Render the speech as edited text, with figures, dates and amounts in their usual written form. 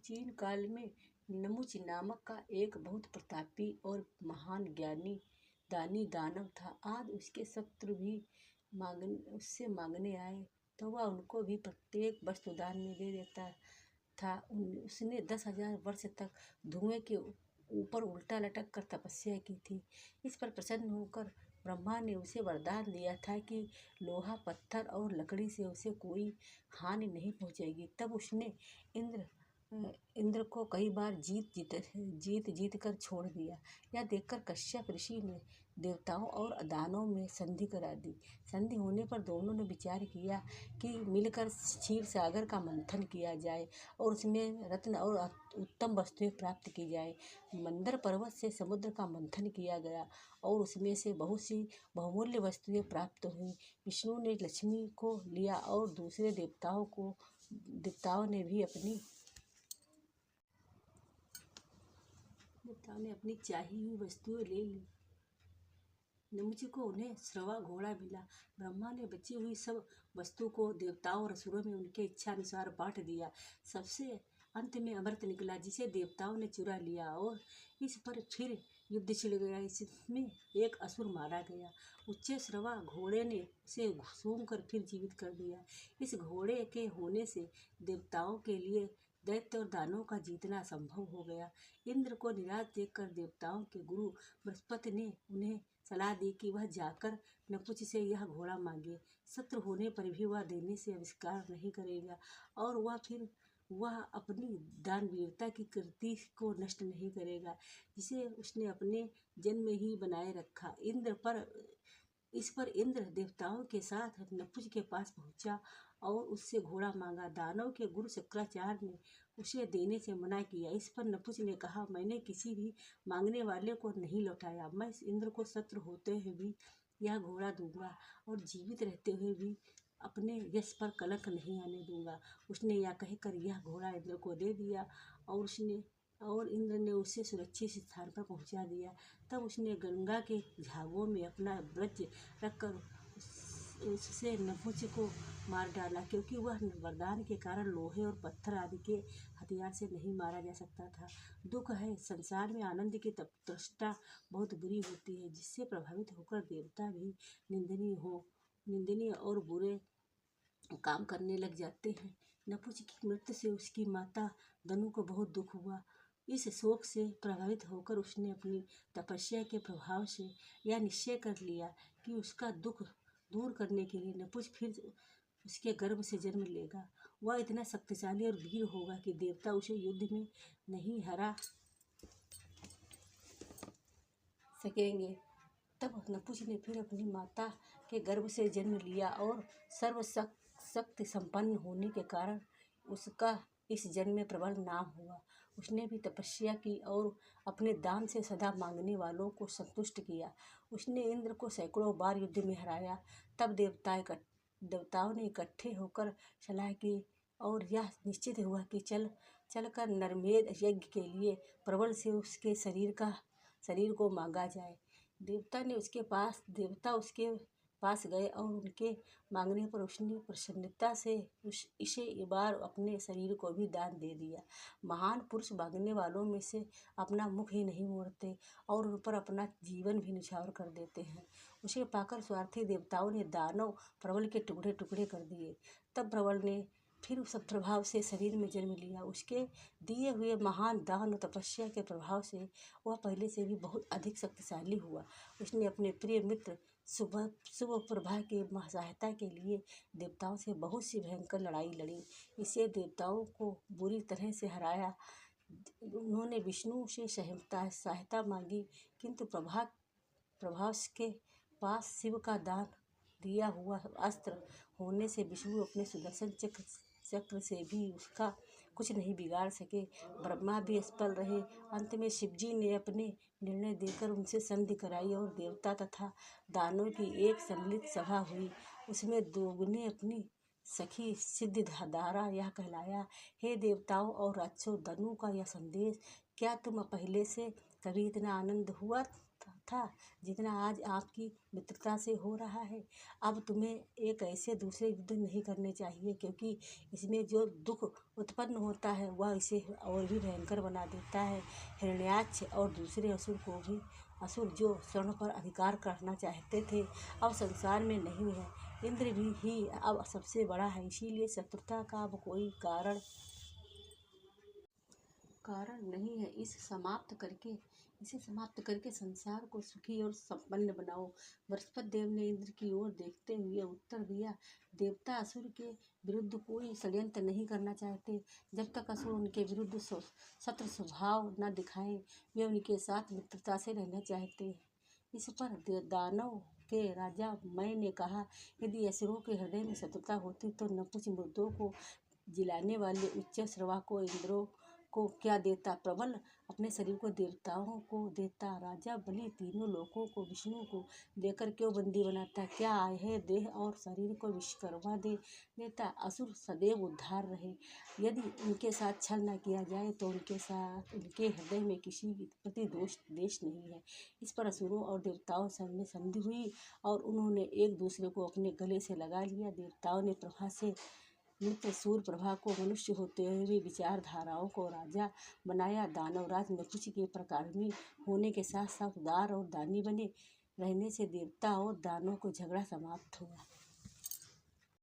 प्राचीन काल में नमुच नामक का एक बहुत प्रतापी और महान ज्ञानी दानी दानव था। आज उसके शत्रु भी उससे मांगने आए तो वह उनको भी प्रत्येक वस्तु दान में दे देता था। उसने 10,000 वर्ष तक धुएं के ऊपर उल्टा लटक कर तपस्या की थी। इस पर प्रसन्न होकर ब्रह्मा ने उसे वरदान दिया था कि लोहा, पत्थर और लकड़ी से उसे कोई हानि नहीं पहुंचेगी। तब उसने इंद्र को कई बार जीत कर छोड़ दिया। यह देखकर कश्यप ऋषि ने देवताओं और दानवों में संधि करा दी। संधि होने पर दोनों ने विचार किया कि मिलकर क्षीर सागर का मंथन किया जाए और उसमें रत्न और उत्तम वस्तुएं प्राप्त की जाए। मंदर पर्वत से समुद्र का मंथन किया गया और उसमें से बहुत सी बहुमूल्य वस्तुएं प्राप्त हुई। विष्णु ने लक्ष्मी को लिया और दूसरे देवताओं ने अपनी चाहिए हुई वस्तुएं ले ली। नमुच को उन्हें श्रवा घोड़ा मिला। ब्रह्मा ने बची हुई सब वस्तु को देवताओं और असुरों में उनके इच्छा अनुसार बांट दिया। सबसे अंत में अमृत निकला जिसे देवताओं ने चुरा लिया और इस पर फिर युद्ध छिड़ गया। इसमें एक असुर मारा गया। उच्च श्रवा घोड़े ने उसे सूंघ कर फिर जीवित कर दिया। इस घोड़े के होने से देवताओं के लिए दैत्य और दानवों का जीतना असंभव हो गया। इंद्र को निराश देखकर देवताओं के गुरु बृहस्पति ने उन्हें सलाह दी कि वह जाकर नपुंसक से यह घोड़ा मांगे। शत्रु होने पर भी वह देने से अविष्कार नहीं करेगा और वह अपनी दानवीरता की कीर्ति को नष्ट नहीं करेगा जिसे उसने अपने जन्म में ही बनाए रखा। इस पर इंद्र देवताओं के साथ नपुंसक के पास पहुंचा और उससे घोड़ा मांगा। दानव के गुरु शुक्राचार्य ने उसे देने से मना किया। इस पर नपुंसक ने कहा, मैंने किसी भी मांगने वाले को नहीं लौटाया। मैं इंद्र को शत्रु होते हुए भी यह घोड़ा दूंगा और जीवित रहते हुए भी अपने यश पर कलंक नहीं आने दूंगा। उसने यह कहकर यह घोड़ा इंद्र को दे दिया और इंद्र ने उसे सुरक्षित स्थान पर पहुंचा दिया। तब उसने गंगा के झागों में अपना वज्र रखकर उससे नपुंसक को मार डाला, क्योंकि वह वरदान के कारण लोहे और पत्थर आदि के हथियार से नहीं मारा जा सकता था। दुख है, संसार में आनंद की तृष्णा बहुत बुरी होती है, जिससे प्रभावित होकर देवता भी निंदनीय और बुरे काम करने लग जाते हैं। नपुंसक की मृत्यु से उसकी माता दनु को बहुत दुख हुआ। इस शोक से प्रभावित होकर उसने अपनी तपस्या के प्रभाव से यह निश्चय कर लिया कि उसका दुख दूर करने के लिए नपुंसक फिर उसके गर्भ से जन्म लेगा। वह इतना शक्तिशाली और वीर होगा कि देवता उसे युद्ध में नहीं हरा सकेंगे। तब नपुंसक ने फिर अपनी माता के गर्भ से जन्म लिया और सर्वशक्ति संपन्न होने के कारण उसका इस जन्म में प्रबल नाम हुआ। उसने भी तपस्या की और अपने दान से सदा मांगने वालों को संतुष्ट किया। उसने इंद्र को सैकड़ों बार युद्ध में हराया। तब देवताओं ने इकट्ठे होकर सलाह की और यह निश्चित हुआ कि चलकर नरमेध यज्ञ के लिए प्रबल से उसके शरीर को मांगा जाए। देवता उसके पास गए और उनके मांगने पर उसने प्रसन्नता से इसे बार अपने शरीर को भी दान दे दिया। महान पुरुष मांगने वालों में से अपना मुख ही नहीं मोड़ते और उन पर अपना जीवन भी न्यौछावर कर देते हैं। उसे पाकर स्वार्थी देवताओं ने दानव प्रबल के टुकड़े टुकड़े कर दिए। तब प्रबल ने फिर उस प्रभाव से शरीर में जन्म लिया। उसके दिए हुए महान दान और तपस्या के प्रभाव से वह पहले से भी बहुत अधिक शक्तिशाली हुआ। उसने अपने प्रिय मित्र सुप्रभा की सहायता के लिए देवताओं से बहुत सी भयंकर लड़ाई लड़ी। इसे देवताओं को बुरी तरह से हराया। उन्होंने विष्णु से सहायता मांगी, किंतु प्रभास के पास शिव का दान दिया हुआ अस्त्र होने से विष्णु अपने सुदर्शन चक्र से भी उसका कुछ नहीं बिगाड़ सके। ब्रह्मा भी असफल रहे। अंत में शिवजी ने अपने निर्णय देकर उनसे संधि कराई और देवता तथा दानवों की एक सम्मिलित सभा हुई। उसमें दोगुने अपनी सखी सिद्धिदारा यह कहलाया, हे देवताओं और राक्षसों, दनु का यह संदेश, क्या तुम पहले से कभी इतना आनंद हुआ था जितना आज आपकी मित्रता से हो रहा है। अब तुम्हें एक ऐसे दूसरे युद्ध नहीं करने चाहिए, क्योंकि इसमें जो दुख उत्पन्न होता है वह इसे और भी भयंकर बना देता है। हिरण्याक्ष और दूसरे असुर को भी, असुर जो स्वर्ण पर अधिकार करना चाहते थे, अब संसार में नहीं है। इंद्र भी ही अब सबसे बड़ा है, इसीलिए शत्रुता का अब कोई कारण नहीं है। इसे समाप्त करके संसार को सुखी और संपन्न बनाओ। बृहस्पति देव ने इंद्र की ओर देखते हुए उत्तर दिया, देवता असुर के विरुद्ध कोई षड्यंत्र नहीं करना चाहते। जब तक असुर उनके विरुद्ध शत्रु स्वभाव न दिखाए, वे उनके साथ मित्रता से रहना चाहते हैं। इस पर दानव के राजा मय ने कहा, यदि असुरों के हृदय में शत्रुता होती तो नपुंसक मृदों को जिलाने वाले उच्च श्रवा को इंद्रों को क्या देता, प्रबल अपने शरीर को देवताओं को देता। राजा बलि तीनों लोकों को विष्णु को देकर क्यों बंदी बनाता, क्या यह देह और शरीर को विश्वकर्मा दे देता। असुर सदैव उद्धार रहे। यदि उनके साथ छल न किया जाए तो उनके हृदय में किसी के प्रति द्वेष नहीं है। इस पर असुरों और देवताओं में संधि हुई और उन्होंने एक दूसरे को अपने गले से लगा लिया। देवताओं ने प्रभा से मित्र सूर्य प्रभा को मनुष्य होते हुए विचारधाराओं को राजा बनाया। दानवराज नपुंसक के पराक्रमी होने के साथ साथ उदार और दानी बने रहने से देवता और दानवों को झगड़ा समाप्त हुआ।